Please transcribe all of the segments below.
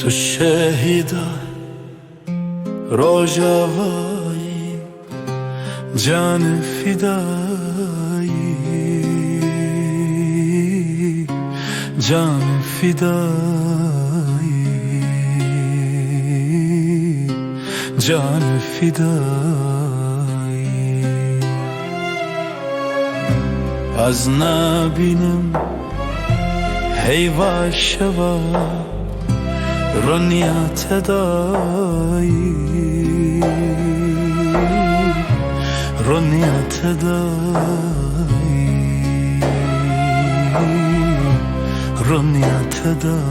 تو شهیدا روجاوایی جان فدایی جان فدایی جان فدایی از نبینم هیوا شوا رونیت دایی رونیت دایی رونیت دایی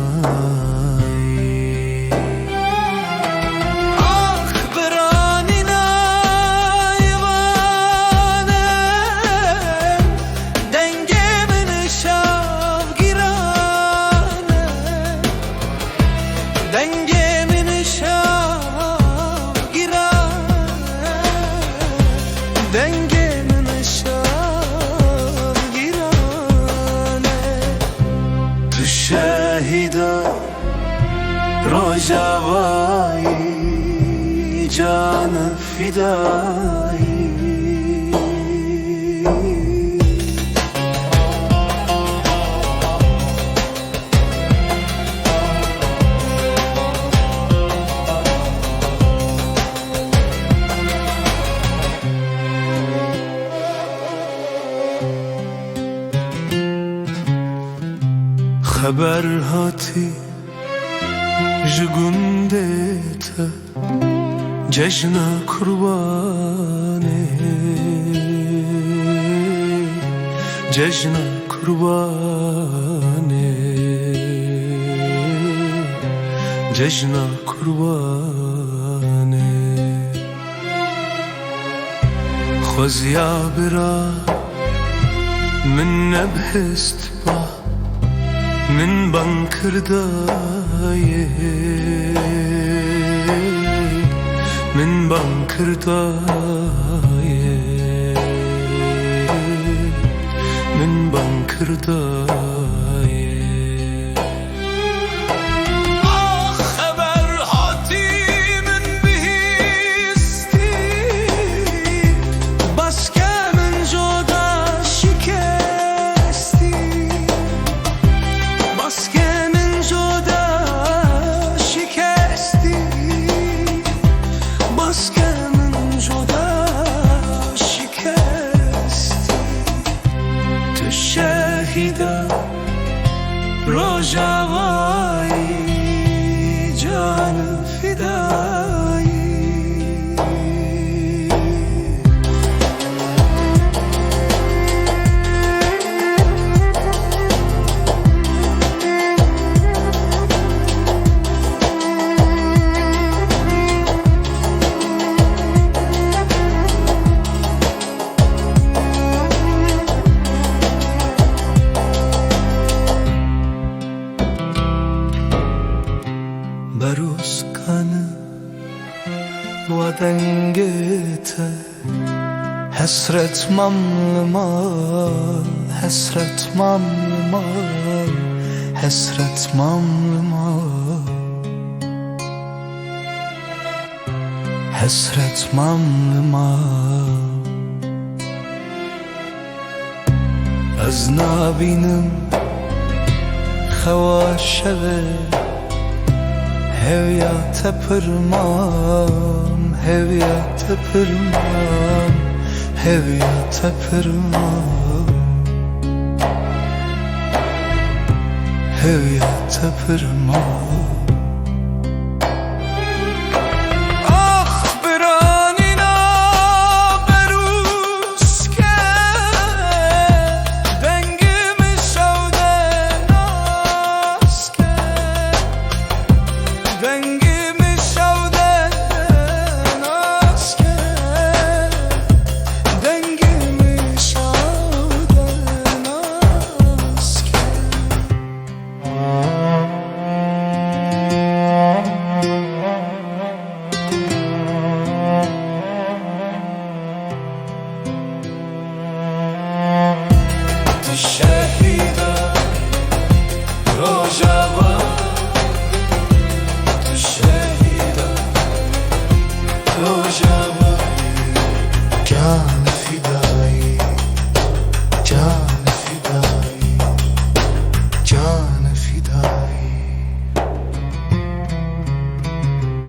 آخ برانی نایوانه دنگه من شب گیرانه دنگه من شب گیرانه دنگه من شب گیرانه تو شهیدا روجاوایی جان فدایی خبر هاتی جگندت جشن قربانه جشن قربانه جشن قربانه خوزیا برا من نبهست با من بانکر دایه من بانکر دایه من بانکر دایه آخ خبر هاتی من بهیستی بس که من جدا شکستی بس که من جدا شکستی بس که من جدا شکستی تو شهیدا روجاوایی جان فدایی بروز کنه و دنگت حسرت مملمال حسرت مملمال حسرت مملمال حسرت مملمال از نبینم خواشقه هویت پرمام هویت پرمام هویت پرمام هویت پرمام जावाए क्या